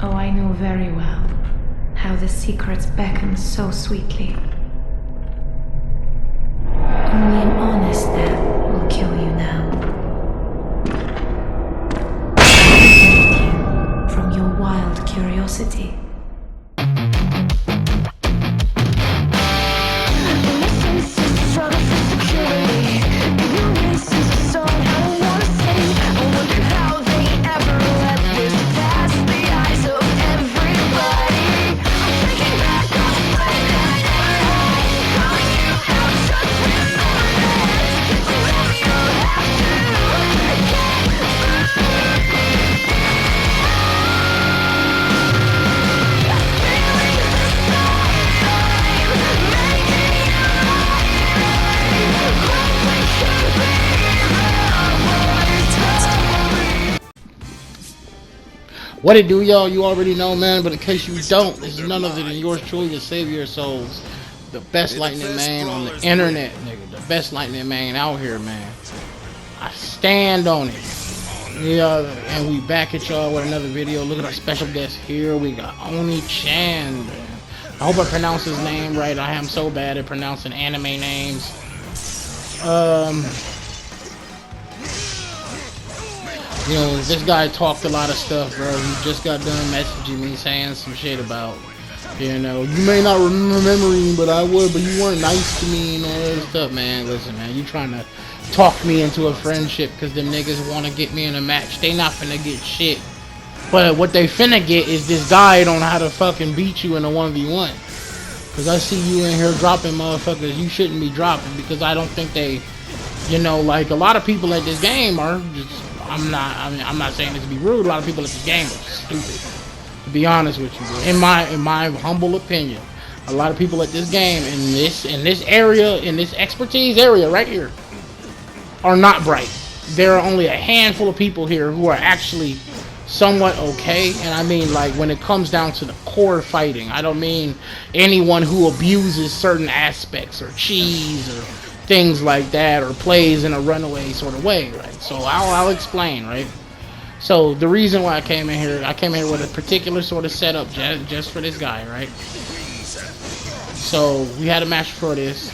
Oh, I know very well how the secrets beckon so sweetly. Only an honest death will kill you now. Protect you from your wild curiosity. What it do, y'all? You already know, man, but in case you don't, this is none other than yours truly, the savior of souls, the best lightning man on the internet, nigga, the best lightning man out here, man. I stand on it. Yeah, and we back at y'all with another video. Look at our special guest here. We got Oni-chan. I hope I pronounce his name right. I am so bad at pronouncing anime names. You know, this guy talked a lot of stuff, bro. He just got done messaging me saying some shit about, you know, you may not remember me, but I would, but you weren't nice to me and all that stuff, man. Listen, man, you trying to talk me into a friendship because them niggas want to get me in a match. They not finna get shit. But what they finna get is this guide on how to fucking beat you in a 1v1. Because I see you in here dropping motherfuckers you shouldn't be dropping, because I don't think they, you know, like a lot of people at this game are just, I'm not saying this to be rude, a lot of people at this game are stupid, to be honest with you. In my humble opinion, a lot of people at this game, in this area, in this expertise area right here, are not bright. There are only a handful of people here who are actually somewhat okay, and I mean, like, when it comes down to the core fighting, I don't mean anyone who abuses certain aspects or cheese or things like that, or plays in a runaway sort of way, right? So I'll explain, right? So the reason why I came in here with a particular sort of setup just for this guy, right? So we had a match for this.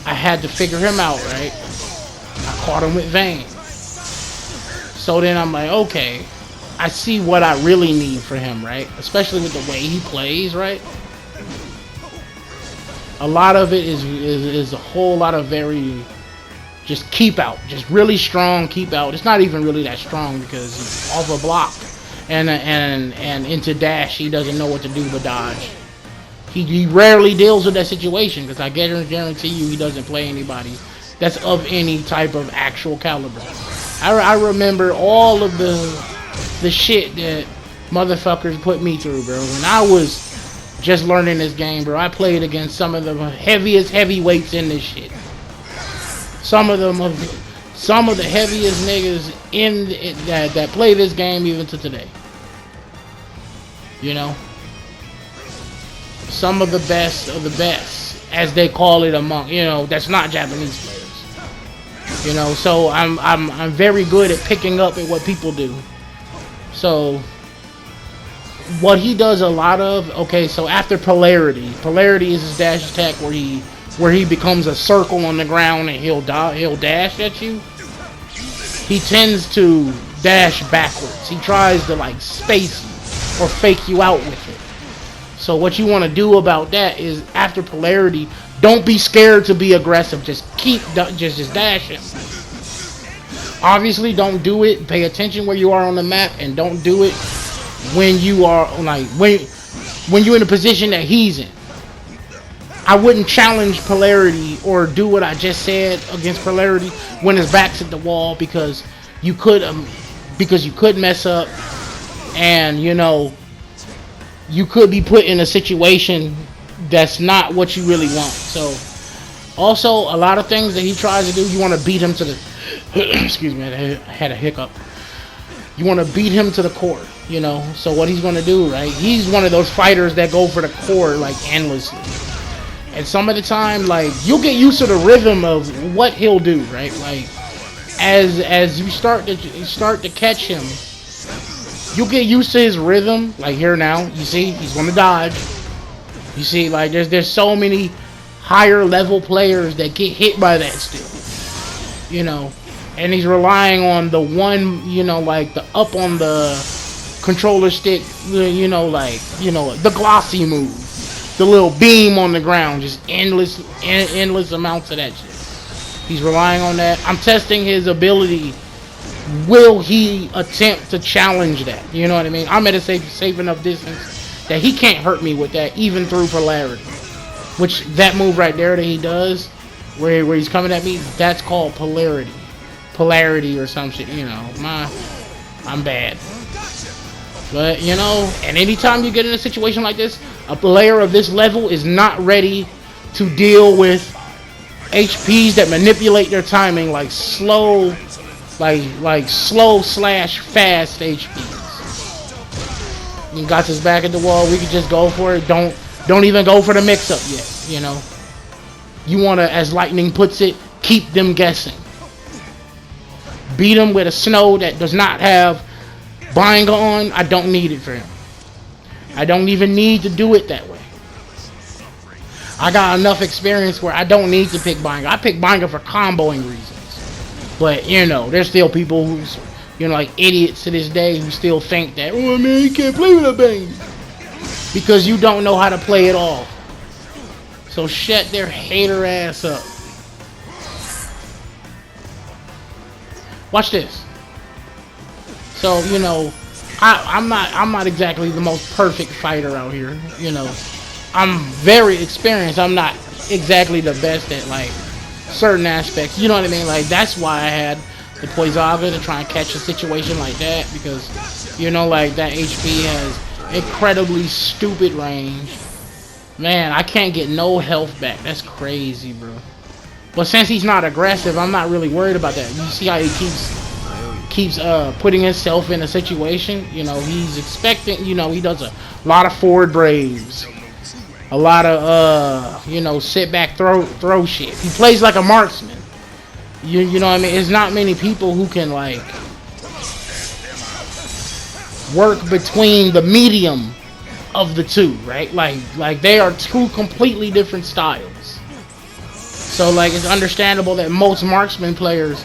I had to figure him out, right? I caught him with Vayne. So then I'm like, okay, I see what I really need for him, right? Especially with the way he plays, right? A lot of it is a whole lot of very just keep out, just really strong keep out. It's not even really that strong because he's off a block and into dash. He doesn't know what to do but dodge. He rarely deals with that situation because I guarantee you he doesn't play anybody that's of any type of actual caliber. I remember all of the shit that motherfuckers put me through, bro. When I was just learning this game, bro, I played against some of the heaviest heavyweights in this shit. Some of the heaviest niggas that play this game even to today. You know, some of the best, as they call it among, you know, that's not Japanese players. You know, so I'm very good at picking up at what people do. So what he does a lot of, okay, so after polarity is his dash attack where he becomes a circle on the ground and he'll dash at you. He tends to dash backwards. He tries to like space you or fake you out with it. So what you want to do about that is after polarity, don't be scared to be aggressive. Just keep just dash him. Obviously, don't do it. Pay attention where you are on the map, and don't do it when you are like when you're in a position that he's in. I wouldn't challenge polarity or do what I just said against polarity when his back's at the wall, because you could mess up, and you know you could be put in a situation that's not what you really want. So also a lot of things that he tries to do, you want to beat him to the excuse me, I had a hiccup. You want to beat him to the core, you know. So what he's going to do, right? He's one of those fighters that go for the core like endlessly. And some of the time, like, you'll get used to the rhythm of what he'll do, right? Like, as you start to catch him, You get used to his rhythm, like here now. You see, he's gonna dodge. You see, like there's so many higher level players that get hit by that still. You know, and he's relying on the one, you know, like the up on the controller stick, you know, like, you know, the glossy move, the little beam on the ground, just endless amounts of that shit. He's relying on that. I'm testing his ability. Will he attempt to challenge that? You know what I mean? I'm at a safe enough distance that he can't hurt me with that, even through polarity. Which, that move right there that he does, where he's coming at me, that's called polarity. Polarity or some shit, you know. I'm bad. But, you know, and anytime you get in a situation like this, a player of this level is not ready to deal with HPs that manipulate their timing like slow, like slow / fast HPs. You got his back at the wall. We can just go for it. Don't even go for the mix-up yet. You know, you want to, as Lightning puts it, keep them guessing. Beat him with a snow that does not have bind on. I don't need it for him. I don't even need to do it that way. I got enough experience where I don't need to pick Binger. I pick Binger for comboing reasons. But, you know, there's still people who's, you know, like idiots to this day who still think that, oh man, you can't play with a bang. Because you don't know how to play it all. So shut their hater ass up. Watch this. So, you know, I'm not exactly the most perfect fighter out here, you know. I'm very experienced. I'm not exactly the best at, like, certain aspects. You know what I mean? Like, that's why I had the Poisaga to try and catch a situation like that, because, you know, like, that HP has incredibly stupid range. Man, I can't get no health back. That's crazy, bro. But since he's not aggressive, I'm not really worried about that. You see how he keeps putting himself in a situation, you know, he's expecting, you know, he does a lot of forward braves, a lot of you know, sit back throw shit. He plays like a marksman. You know what I mean? There's not many people who can, like, work between the medium of the two, right? Like they are two completely different styles. So, like, it's understandable that most marksman players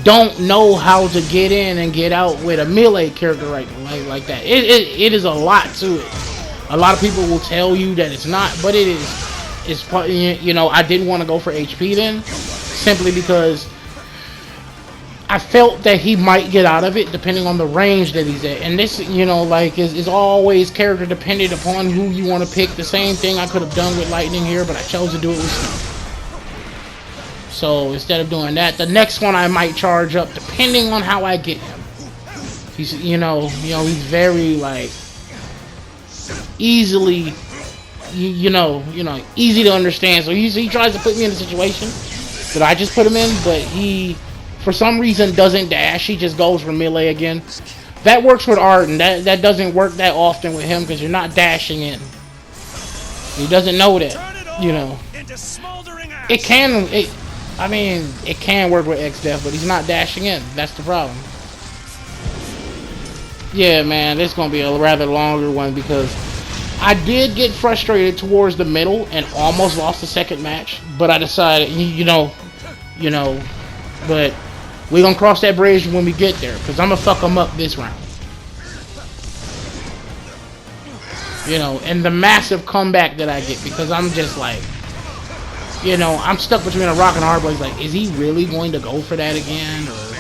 don't know how to get in and get out with a melee character like that. It is a lot to it. A lot of people will tell you that it's not, but it is. It's, you know, I didn't want to go for HP then, simply because I felt that he might get out of it depending on the range that he's at. And this, you know, like, is always character dependent upon who you want to pick. The same thing I could have done with Lightning here, but I chose to do it with Snow. So instead of doing that, the next one I might charge up depending on how I get him. He's, you know, he's very, like, easily, you know, easy to understand. So he tries to put me in a situation that I just put him in, but he, for some reason, doesn't dash. He just goes for melee again. That works with Arden. That doesn't work that often with him because you're not dashing in. He doesn't know that, you know. It can, I mean, it can work with X-Def, but he's not dashing in. That's the problem. Yeah, man, this is going to be a rather longer one because I did get frustrated towards the middle and almost lost the second match, but I decided, you know, but we're going to cross that bridge when we get there because I'm going to fuck them up this round. You know, and the massive comeback that I get because I'm just like, you know, I'm stuck between a rock and a hard place. Like, is he really going to go for that again? Or,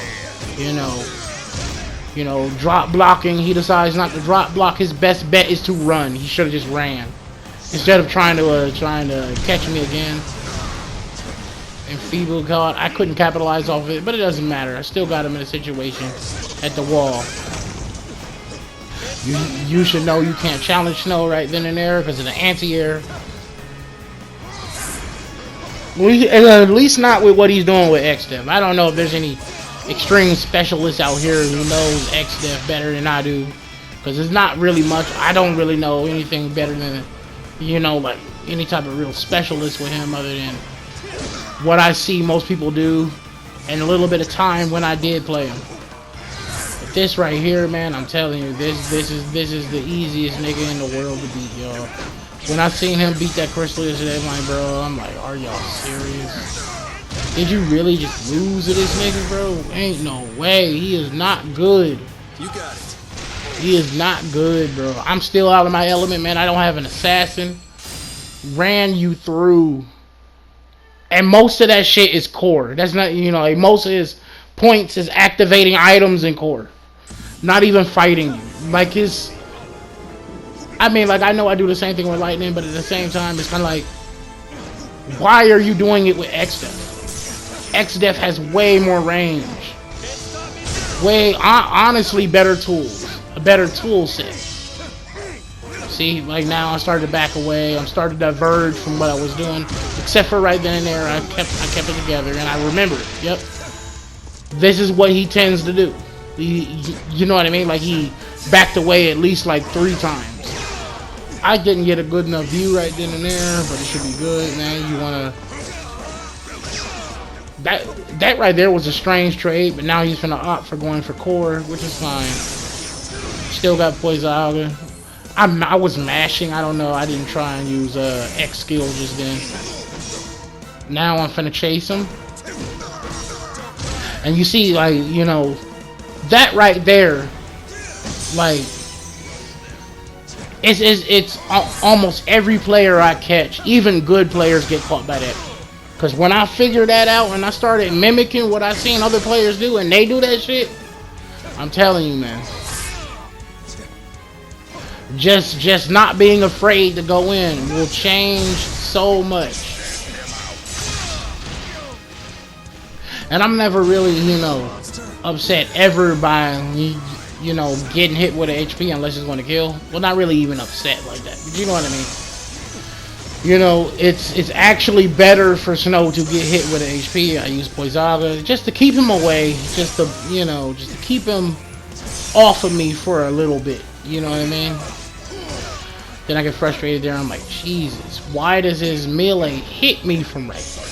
you know, drop blocking. He decides not to drop block. His best bet is to run. He should have just ran instead of trying to catch me again. And feeble caught. I couldn't capitalize off of it, but it doesn't matter. I still got him in a situation at the wall. You should know you can't challenge Snow right then and there because of the anti-air. At least not with what he's doing with X-Def. I don't know if there's any extreme specialists out here who knows X-Def better than I do. Because there's not really much. I don't really know anything better than, you know, like any type of real specialist with him other than what I see most people do and a little bit of time when I did play him. this right here, man, I'm telling you, this is the easiest nigga in the world to beat, y'all. When I seen him beat that crystal yesterday, I'm like, bro, I'm like, are y'all serious? Did you really just lose to this nigga, bro? Ain't no way. He is not good. You got it. He is not good, bro. I'm still out of my element, man. I don't have an assassin. Ran you through. And most of that shit is core. That's not, you know, like most of his points is activating items in core. Not even fighting you. Like his... I mean, like, I know I do the same thing with lightning, but at the same time, it's kind of like, why are you doing it with X-Def? X-Def has way more range. Honestly, better tools. A better tool set. See, like now I started to back away. I'm starting to diverge from what I was doing. Except for right then and there, I kept it together, and I remembered. Yep. This is what he tends to do. You know what I mean? Like, he backed away at least like 3 times. I didn't get a good enough view right then and there, but it should be good, man. You wanna... That right there was a strange trade, but now he's gonna opt for going for core, which is fine. Still got Poison Alga. I was mashing, I don't know, I didn't try and use X skill just then. Now I'm finna chase him. And you see, like, you know, that right there, like, it's almost every player I catch, even good players get caught by that. Because when I figured that out and I started mimicking what I seen other players do and they do that shit, I'm telling you, man. Just not being afraid to go in will change so much. And I'm never really, you know, upset ever by, you know, getting hit with an HP unless it's going to kill. Well, not really even upset like that, but you know what I mean. You know, it's actually better for Snow to get hit with an HP. I use Poisaga just to keep him away, just to, you know, just to keep him off of me for a little bit. You know what I mean? Then I get frustrated there. I'm like, Jesus, why does his melee hit me from right there?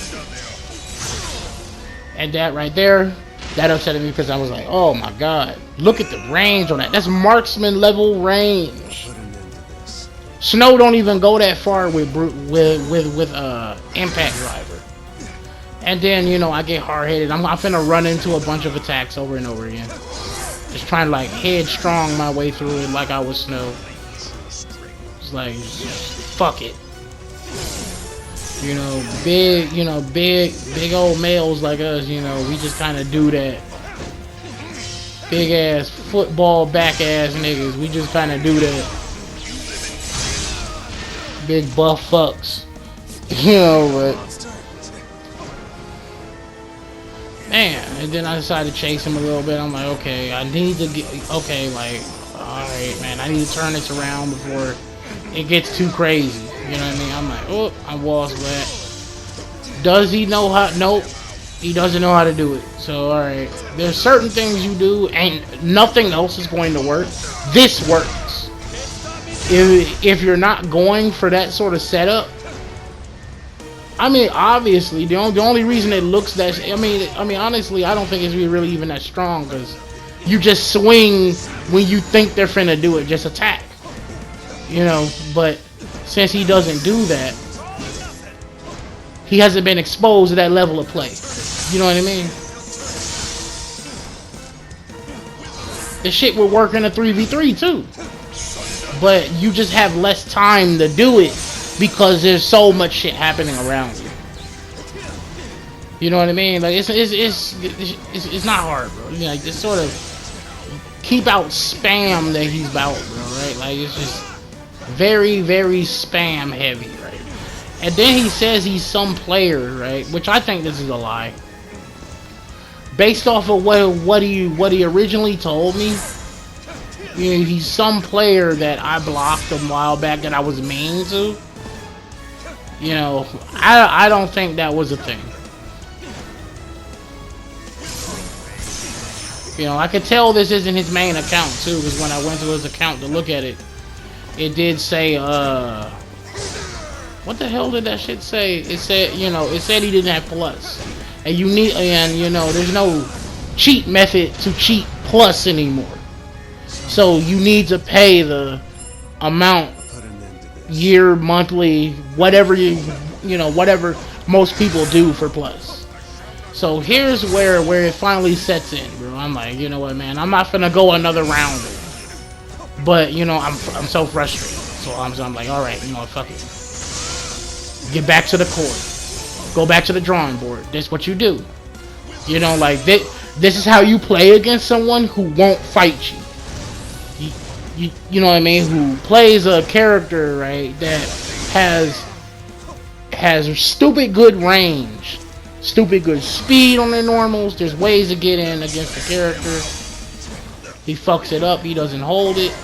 And that right there, that upset me because I was like, oh my god, look at the range on that. That's marksman level range. Snow don't even go that far with impact driver. And then, you know, I get hard-headed. I'm finna run into a bunch of attacks over and over again. Just trying to like headstrong my way through it like I was Snow. It's like, fuck it. You know, big old males like us, you know, we just kind of do that. Big ass football back ass niggas, we just kind of do that. Big buff fucks, you know, but man, and then I decided to chase him a little bit. I'm like, okay, I need to get, okay, like, alright, man, I need to turn this around before it gets too crazy. You know what I mean? I'm like, oh, I lost that. Does he know how? Nope, he doesn't know how to do it. So, alright, there's certain things you do, and nothing else is going to work. This works. If you're not going for that sort of setup, I mean, obviously, the only reason it looks that, I mean, honestly, I don't think it's really even that strong, because you just swing when you think they're finna do it, just attack, you know. But since he doesn't do that, he hasn't been exposed to that level of play, you know what I mean? This shit will work in a 3v3 too. But you just have less time to do it because there's so much shit happening around you. You know what I mean? Like it's not hard, bro. You know, like this sort of keep out spam that he's about, bro. Right? Like it's just very, very spam heavy, right? And then he says he's some player, right? Which I think this is a lie. Based off of what he originally told me. You know, he's some player that I blocked a while back that I was mean to. You know, I don't think that was a thing. You know, I could tell this isn't his main account too, because when I went to his account to look at it, it did say, what the hell did that shit say? It said, you know, it said he didn't have plus. And you know, there's no cheat method to cheat plus anymore. So you need to pay the amount, year, monthly, whatever whatever most people do for plus. So here's where it finally sets in, bro. I'm like, you know what, man, I'm not gonna go another round, but I'm so frustrated. So I'm like, all right, fuck it. Get back to the core. Go back to the drawing board. That's what you do. Like this is how you play against someone who won't fight you. You know what I mean? Who plays a character, right, that has stupid good range, stupid good speed on their normals. There's ways to get in against the character. He fucks it up. He doesn't hold it.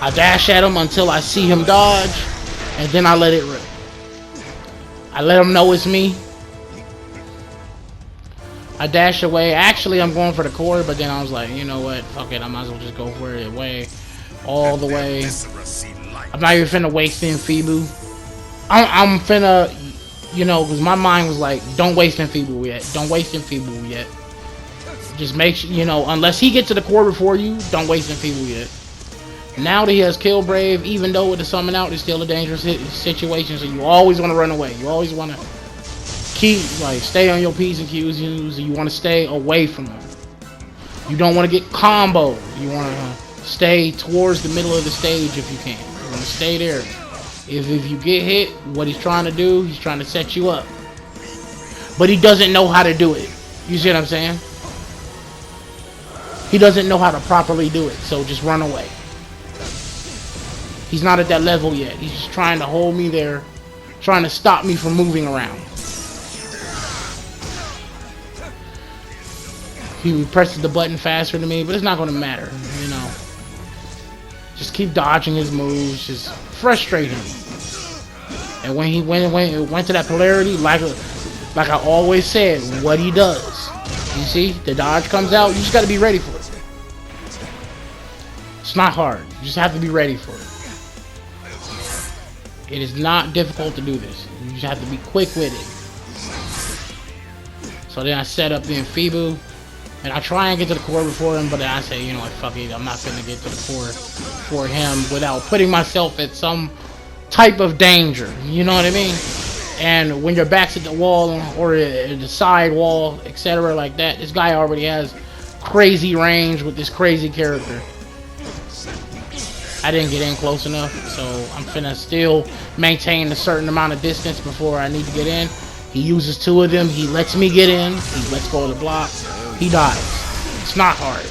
I dash at him until I see him dodge, and then I let it rip. I let him know it's me. I dash away. Actually, I'm going for the core, but then I was like, you know what? Fuck it. I might as well just go for it all the way. I'm not even finna waste Enfeeble. I'm finna, because my mind was like, don't waste Enfeeble yet. Don't waste Enfeeble yet. Just make sure, unless he gets to the core before you, don't waste Enfeeble yet. Now that he has Kill Brave, even though with the summon out, it's still a dangerous situation, so you always want to run away. You always want to stay on your P's and Q's. You want to stay away from them. You don't want to get comboed. You want to stay towards the middle of the stage if you can. You want to stay there. If you get hit, what he's trying to do, he's trying to set you up. But he doesn't know how to do it. You see what I'm saying? He doesn't know how to properly do it, so just run away. He's not at that level yet. He's just trying to hold me there, trying to stop me from moving around. He presses the button faster than me, but it's not going to matter, Just keep dodging his moves, just frustrating. And when he went to that polarity, like I always said, what he does. You see, the dodge comes out, you just got to be ready for it. It's not hard. You just have to be ready for it. It is not difficult to do this. You just have to be quick with it. So then I set up the Enfeeble, and I try and get to the core before him, but then I say, fuck it, I'm not gonna get to the core for him without putting myself at some type of danger. You know what I mean? And when your back's at the wall or the side wall, etc., like that, this guy already has crazy range with this crazy character. I didn't get in close enough, so I'm finna still maintain a certain amount of distance before I need to get in. He uses two of them. He lets me get in. He lets go of the block. He dies. It's not hard.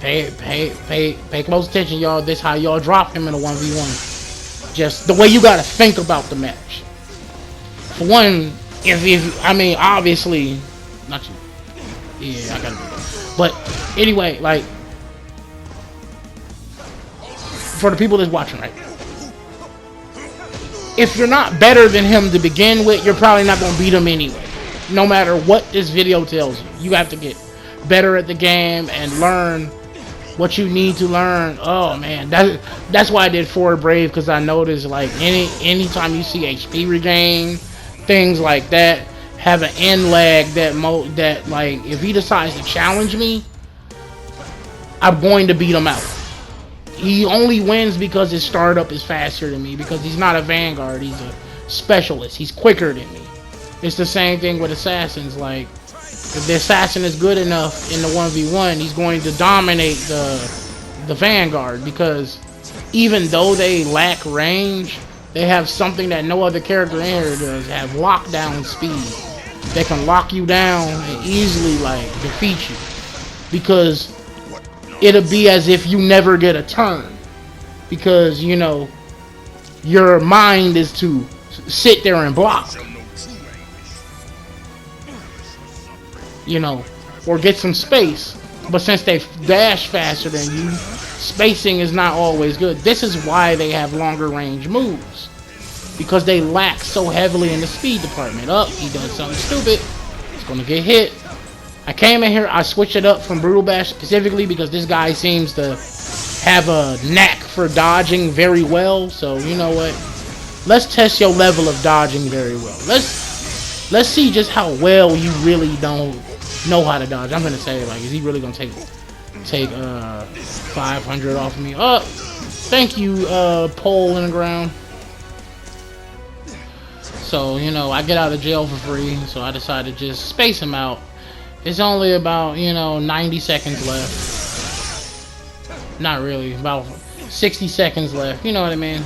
Pay close attention, y'all. This how y'all drop him in a 1v1. Just the way you gotta think about the match. For one, obviously, not you. Yeah, I gotta do that. But anyway, like, for the people that's watching, right? If you're not better than him to begin with, you're probably not going to beat him anyway. No matter what this video tells you. You have to get better at the game and learn what you need to learn. Oh man, that's why I did Forward Brave, because I noticed like anytime you see HP regain, things like that, have an end lag that like if he decides to challenge me, I'm going to beat him out. He only wins because his startup is faster than me, because he's not a Vanguard, he's a specialist. He's quicker than me. It's the same thing with assassins. Like, if the assassin is good enough in the 1v1, he's going to dominate the Vanguard, because even though they lack range, they have something that no other character in here does. Have lockdown speed. They can lock you down and easily like defeat you, because it'll be as if you never get a turn, because your mind is to sit there and block, or get some space. But since they dash faster than you, spacing is not always good. This is why they have longer range moves, because they lack so heavily in the speed department. He does something stupid, it's gonna get hit. I came in here, I switched it up from Brutal Bash specifically because this guy seems to have a knack for dodging very well. So, you know what? Let's test your level of dodging very well. let's see just how well you really don't know how to dodge. I'm gonna say, like, is he really gonna take 500 off of me? Oh, thank you, pole in the ground. So, you know, I get out of jail for free, so I decided to just space him out. It's only about, you know, 90 seconds left. Not really, about 60 seconds left, you know what I mean?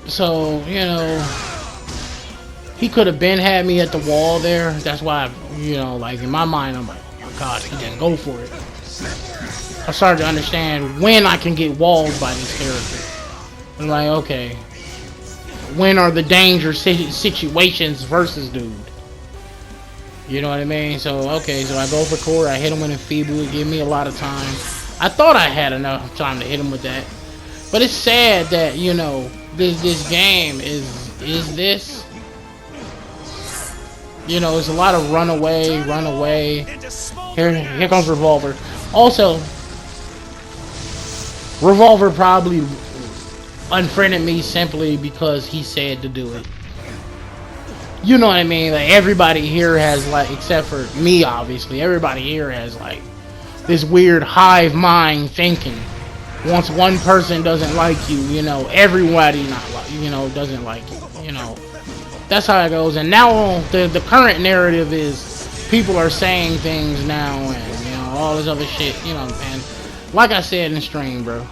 So, you know, he could have been had me at the wall there. That's why, you know, like, in my mind, I'm like, oh my god, he didn't go for it. I started to understand when I can get walled by this character. I'm like, okay, when are the danger situations versus dude? You know what I mean? So, okay, so I go for core, I hit him with a feeble, it gave me a lot of time. I thought I had enough time to hit him with that. But it's sad that, you know, this game is this. You know, it's a lot of run away. Here comes Revolver. Also, Revolver probably unfriended me simply because he said to do it. You know what I mean? Like, everybody here has, like, except for me, obviously, everybody here has, like, this weird hive mind thinking. Once one person doesn't like you, you know, everybody doesn't like you, you know. That's how it goes. And now the current narrative is people are saying things now and, you know, all this other shit, you know, and like I said in stream, bro,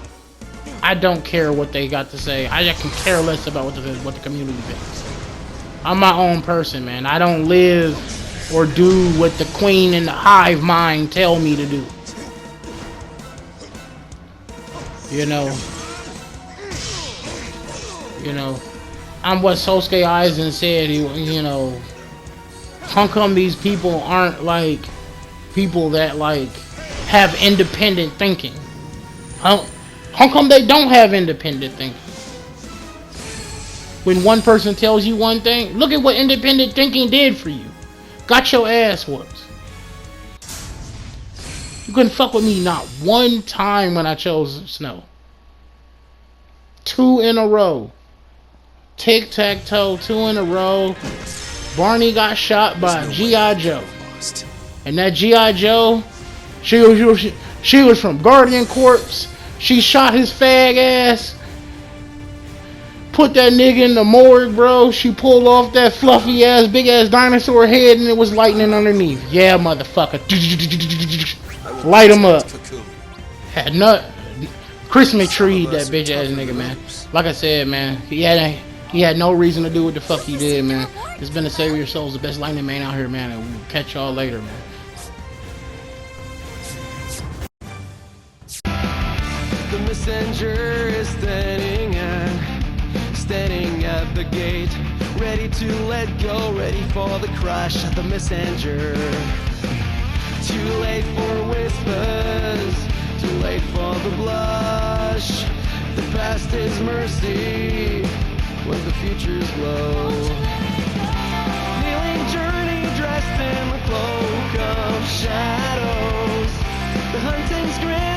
I don't care what they got to say. I just can care less about what the community thinks. I'm my own person, man. I don't live or do what the queen and the hive mind tell me to do. You know, I'm what Sosuke Aizen said. You know, how come these people aren't like people that like have independent thinking? How come they don't have independent thinking? When one person tells you one thing, look at what independent thinking did for you. Got your ass whooped. You couldn't fuck with me not one time when I chose Snow. 2 in a row. Tic-tac-toe, 2 in a row. Barney got shot by G.I. Joe. And that G.I. Joe, she was from Guardian Corps. She shot his fag ass. Put that nigga in the morgue, bro. She pulled off that fluffy ass, big ass dinosaur head and it was lightning underneath. Yeah, motherfucker. Light him up. Had nut. Christmas tree that bitch ass nigga, man. Like I said, man, he had no reason to do what the fuck he did, man. It's been a Save Your Souls, the best lightning man out here, man, and we'll catch y'all later, man. The messenger is standing at the gate, ready to let go, ready for the crush of the messenger. Too late for whispers, too late for the blush. The past is mercy when the future's low. Kneeling journey dressed in the cloak of shadows. The hunting's grim.